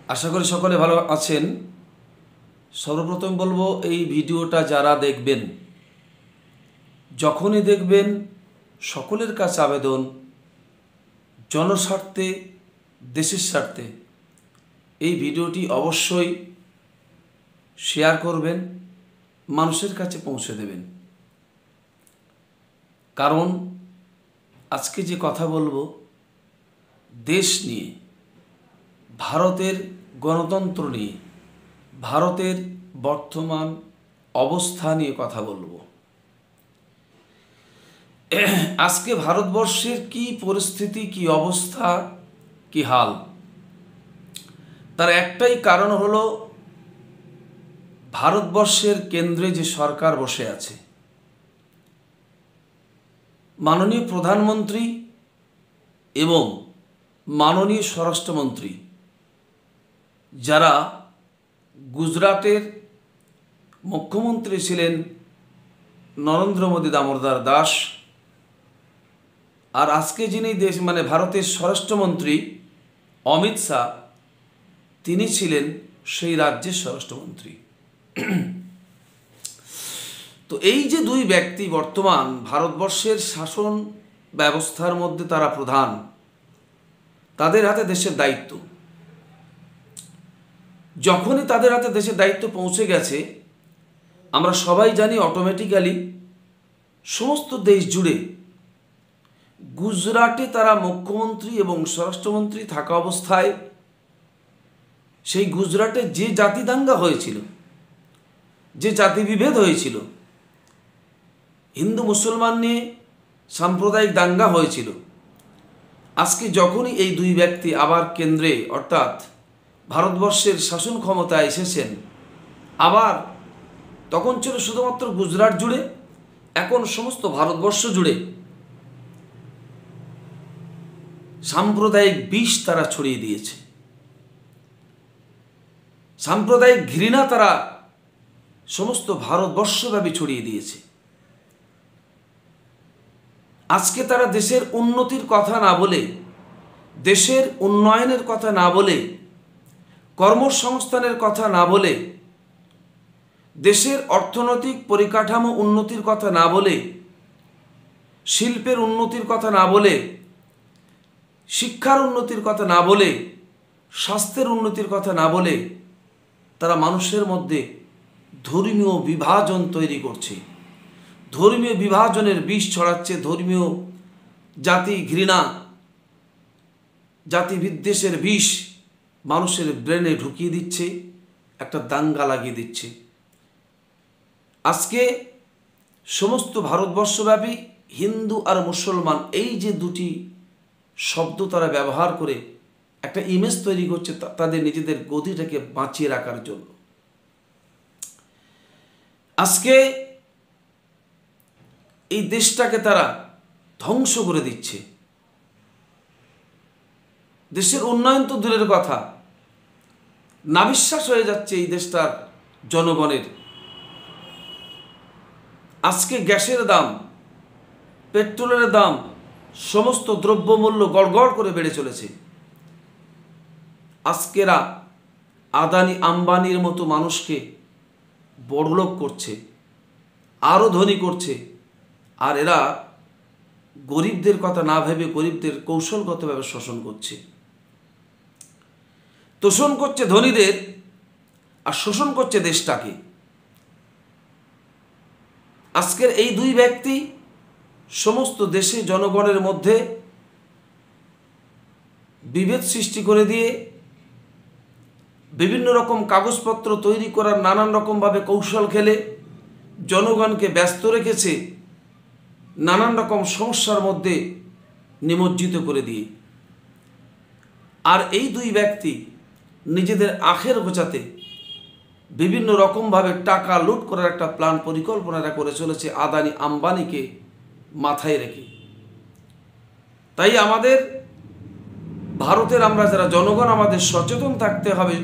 আশা করি সকলে ভালো আছেন। সর্বপ্রথম বলবো, এই ভিডিওটা যারা দেখবেন, যখনই দেখবেন, সকলের কাছে আবেদন, জনস্বার্থে, দেশের স্বার্থে এই ভিডিওটি অবশ্যই শেয়ার করবেন, মানুষের কাছে পৌঁছে দেবেন। কারণ আজকে যে কথা বলবো, দেশ নিয়ে, ভারতের গণতন্ত্র নিয়ে, ভারতের বর্তমান অবস্থা নিয়ে কথা বলবো। আজকে ভারতবর্ষের কি পরিস্থিতি, কি অবস্থা, কি হাল, তার একটাই কারণ হলো ভারতবর্ষের কেন্দ্রে যে সরকার বসে আছে, মাননীয় প্রধানমন্ত্রী এবং মাননীয় স্বরাষ্ট্রমন্ত্রী, যারা গুজরাটের মুখ্যমন্ত্রী ছিলেন নরেন্দ্র মোদী দামোদর দাস, আর আজকে যিনি ভারতের স্বরাষ্ট্রমন্ত্রী অমিত শাহ, তিনি ছিলেন সেই রাজ্যের স্বরাষ্ট্রমন্ত্রী। তো এই যে দুই ব্যক্তি বর্তমান ভারতবর্ষের শাসন ব্যবস্থার মধ্যে তারা প্রধান, তাদের হাতে দেশের দায়িত্ব। যখনই তাদের হাতে দেশের দায়িত্ব পৌঁছে গেছে, আমরা সবাই জানি অটোমেটিক্যালি সমস্ত দেশ জুড়ে, গুজরাটে তারা মুখ্যমন্ত্রী এবং স্বরাষ্ট্রমন্ত্রী থাকা অবস্থায় সেই গুজরাটে যে জাতি দাঙ্গা হয়েছিল, যে জাতি বিভেদ হয়েছিল, হিন্দু মুসলমান নিয়ে সাম্প্রদায়িক দাঙ্গা হয়েছিল, আজকে যখনই এই দুই ব্যক্তি আবার কেন্দ্রে অর্থাৎ ভারতবর্ষের শাসন ক্ষমতায় এসেছেন, আবার তখন ছিল শুধুমাত্র গুজরাট জুড়ে, এখন সমস্ত ভারতবর্ষ জুড়ে সাম্প্রদায়িক বিষ তারা ছড়িয়ে দিয়েছে। সাম্প্রদায়িক ঘৃণা তারা সমস্ত ভারতবর্ষব্যাপী ছড়িয়ে দিয়েছে। আজকে তারা দেশের উন্নতির কথা না বলে, দেশের উন্নয়নের কথা না বলে, কর্মসংস্থানের কথা না বলে, দেশের অর্থনৈতিক পরিকাঠামো উন্নতির কথা না বলে, শিল্পের উন্নতির কথা না বলে, শিক্ষার উন্নতির কথা না বলে, স্বাস্থ্যের উন্নতির কথা না বলে, তারা মানুষের মধ্যে ধর্মীয় বিভাজন তৈরি করছে, ধর্মীয় বিভাজনের বিষ ছড়াচ্ছে, ধর্মীয় জাতি ঘৃণা, জাতি বিদ্বেষের বিষ মানুষের ব্রেনে ঢুকিয়ে দিচ্ছে, একটা দাঙ্গা লাগিয়ে দিচ্ছে। আজকে সমস্ত ভারতবর্ষব্যাপী হিন্দু আর মুসলমান, এই যে দুটি শব্দ তারা ব্যবহার করে একটা ইমেজ তৈরি করছে তাদের নিজেদের গদিটাকে বাঁচিয়ে রাখার জন্য। আজকে এই দেশটাকে তারা ধ্বংস করে দিচ্ছে। দেশের উন্নয়ন তো দূরের কথা, নাবিশ্বাস হয়ে যাচ্ছে এই দেশটার জনগণের। আজকে গ্যাসের দাম, পেট্রোলের দাম, সমস্ত দ্রব্যমূল্য গড়গড় করে বেড়ে চলেছে। আজকেরা আদানি আম্বানির মতো মানুষকে বড়লোক করছে, আরও ধনী করছে, আর এরা গরিবদের কথা না ভেবে গরিবদের কৌশলগতভাবে শোষণ করছে। তোষণ করছে ধনীদের আর শোষণ করছে দেশটাকে। আজকের এই দুই ব্যক্তি সমস্ত দেশে জনগণের মধ্যে বিভেদ সৃষ্টি করে দিয়ে বিভিন্ন রকম কাগজপত্র তৈরি করার নানান রকমভাবে কৌশল খেলে জনগণকে ব্যস্ত রেখেছে, নানান রকম সমস্যার মধ্যে নিমজ্জিত করে দিয়ে। আর এই দুই ব্যক্তি নিজেদের আখের গোছাতে বিভিন্ন রকমভাবে টাকা লুট করার একটা প্ল্যান পরিকল্পনাটা করে চলেছে আদানি আম্বানিকে মাথায় রেখে। তাই আমাদের ভারতের আমরা যারা জনগণ, আমাদের সচেতন থাকতে হবে,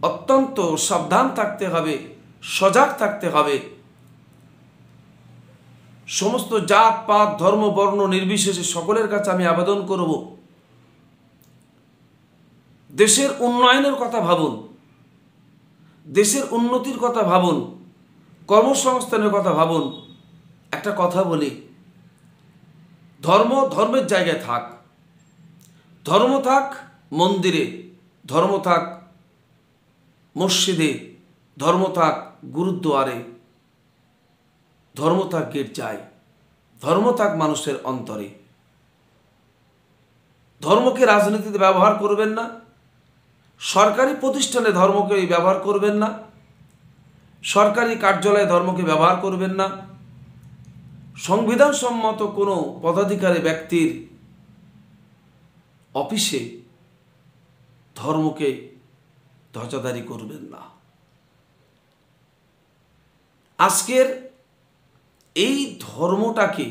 অত্যন্ত সাবধান থাকতে হবে, সজাগ থাকতে হবে। সমস্ত জাত পাত ধর্ম বর্ণ নির্বিশেষে সকলের কাছে আমি আবেদন করব, দেশের উন্নয়নের কথা ভাবুন, দেশের উন্নতির কথা ভাবুন, কর্মসংস্থানের কথা ভাবুন। একটা কথা বলি, ধর্ম ধর্মের জায়গায় থাক, ধর্ম থাক মন্দিরে, ধর্ম থাক মসজিদে, ধর্ম থাক গুরুদ্বারে, ধর্ম থাক গির্জায়, ধর্ম থাক মানুষের অন্তরে। ধর্মকে রাজনীতিতে ব্যবহার করবেন না, সরকারি প্রতিষ্ঠানে ধর্মকে ব্যবহার করবেন না, সরকারি কার্যালয়ে ধর্মকে ব্যবহার করবেন না, সংবিধান সম্মত কোনো পদাধিকারী ব্যক্তির অফিসে ধর্মকে ধ্বজাধারী করবেন না। আজকের এই ধর্মটাকে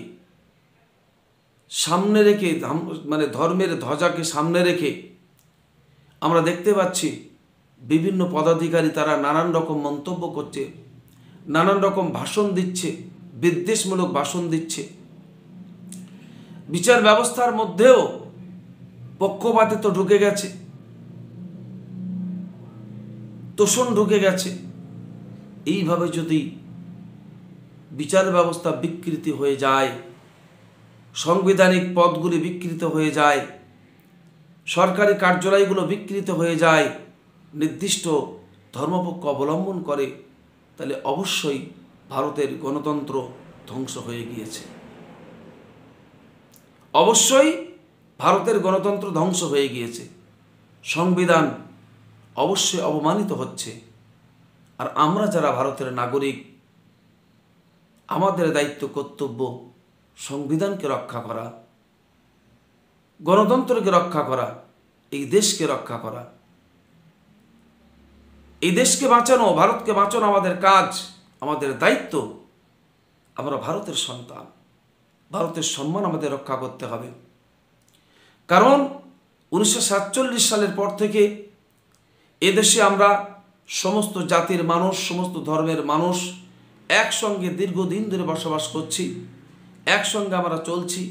সামনে রেখে, মানে ধর্মের ধ্বজাকে সামনে রেখে আমরা দেখতে পাচ্ছি বিভিন্ন পদাধিকারী তারা নানান রকম মন্তব্য করছে, নানান রকম ভাষণ দিচ্ছে, বিদ্বেষমূলক ভাষণ দিচ্ছে। বিচার ব্যবস্থার মধ্যেও পক্ষপাতিত্ব ঢুকে গেছে, তোষণ ঢুকে গেছে। এইভাবে যদি বিচার ব্যবস্থা বিকৃতি হয়ে যায়, সাংবিধানিক পদগুলি বিকৃত হয়ে যায়, সরকারি কার্যালয়গুলো বিকৃত হয়ে যায়, নির্দিষ্ট ধর্মপক্ষ অবলম্বন করে, তাহলে অবশ্যই ভারতের গণতন্ত্র ধ্বংস হয়ে গিয়েছে। অবশ্যই ভারতের গণতন্ত্র ধ্বংস হয়ে গিয়েছে, সংবিধান অবশ্যই অবমানিত হচ্ছে। আর আমরা যারা ভারতের নাগরিক, আমাদের দায়িত্ব কর্তব্য সংবিধানকে রক্ষা করা, গণতন্ত্রকে রক্ষা করা, এই দেশকে রক্ষা করা, এই দেশকে বাঁচানো, ভারতকে বাঁচানো আমাদের কাজ, আমাদের দায়িত্ব। আমরা ভারতের সন্তান, ভারতের সম্মান আমাদের রক্ষা করতে হবে। কারণ 1947 সালের পর থেকে এদেশে আমরা সমস্ত জাতির মানুষ, সমস্ত ধর্মের মানুষ একসঙ্গে দীর্ঘদিন ধরে বসবাস করছি, একসঙ্গে আমরা চলছি।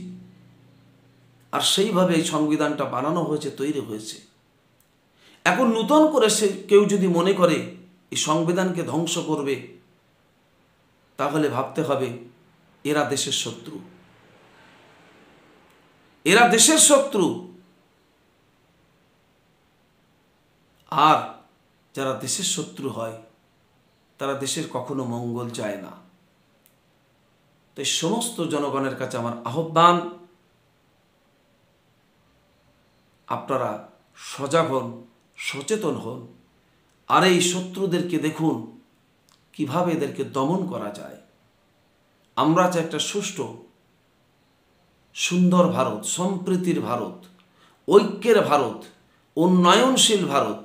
আর সেইভাবে এই সংবিধানটা বানানো হয়েছে, তৈরি হয়েছে। এখন নূতন করে কেউ যদি মনে করে এই সংবিধানকে ধ্বংস করবে, তাহলে ভাবতে হবে এরা দেশের শত্রু, এরা দেশের শত্রু। আর যারা দেশের শত্রু হয় তারা দেশের কখনো মঙ্গল চায় না। তাই সমস্ত জনগণের কাছে আমার আহ্বান, আপনারা সজাগ হন, সচেতন হন। আর এই শত্রুদেরকে দেখুন কিভাবে এদেরকে দমন করা যায়। আমরা চাই একটা সুষ্ঠু সুন্দর ভারত, সম্প্রীতির ভারত, ঐক্যের ভারত, উন্নয়নশীল ভারত,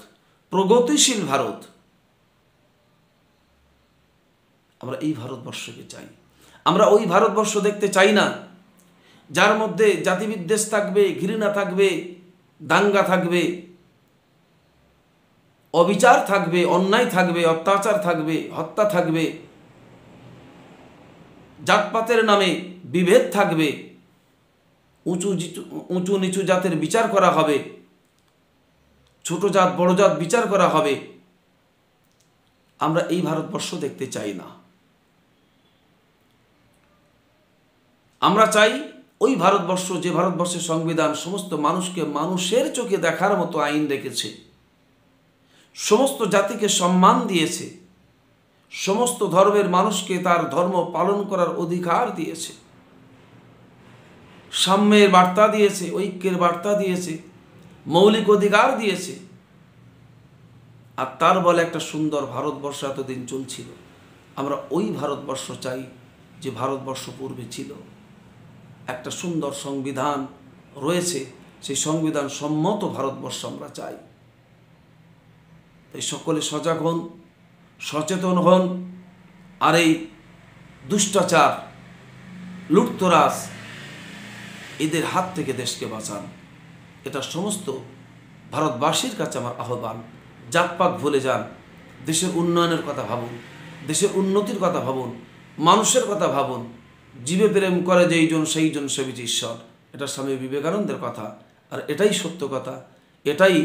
প্রগতিশীল ভারত। আমরা এই ভারতবর্ষকে চাই। আমরা ওই ভারতবর্ষ দেখতে চাই না যার মধ্যে জাতিবিদ্বেষ থাকবে, ঘৃণা থাকবে, দাঙ্গা থাকবে, অবিচার থাকবে, অন্যায় থাকবে, অত্যাচার থাকবে, হত্যা থাকবে, জাতপাতের নামে বিভেদ থাকবে, উঁচু নিচু জাতের বিচার করা হবে, ছোট জাত বড় জাত বিচার করা হবে। আমরা এই ভারতবর্ষ দেখতে চাই না। আমরা চাই ওই ভারতবর্ষ, যে ভারতবর্ষের সংবিধান সমস্ত মানুষকে মানুষের চোখে দেখার মতো আইন রেখেছে, সমস্ত জাতিকে সম্মান দিয়েছে, সমস্ত ধর্মের মানুষকে তার ধর্ম পালন করার অধিকার দিয়েছে, সাম্যের বার্তা দিয়েছে, ঐক্যের বার্তা দিয়েছে, মৌলিক অধিকার দিয়েছে। আর তার বলে একটা সুন্দর ভারতবর্ষ এতদিন চলছিল। আমরা ওই ভারতবর্ষ চাই যে ভারতবর্ষ পূর্বে ছিল। একটা সুন্দর সংবিধান রয়েছে, সেই সংবিধান সম্মত ভারতবর্ষ আমরা চাই। তাই সকলে সজাগ হন, সচেতন হন। আর এই দুষ্টাচার, লুটতরাজ, এদের হাত থেকে দেশকে বাঁচান। এটা সমস্ত ভারতবাসীর কাছে আমার আহ্বান। জাতপাত ভুলে যান, দেশের উন্নয়নের কথা ভাবুন, দেশের উন্নতির কথা ভাবুন, মানুষের কথা ভাবুন। জীবে প্রেম করে যেইজন সেইজন সেবিছে ঈশ্বর, এটা স্বামী বিবেকানন্দের কথা। আর এটাই সত্য কথা, এটাই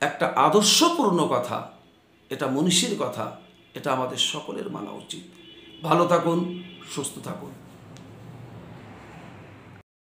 একটা আদর্শপূর্ণ কথা, এটা মনীষীর কথা, এটা আমাদের সকলের মানা উচিত। ভালো থাকুন, সুস্থ থাকুন।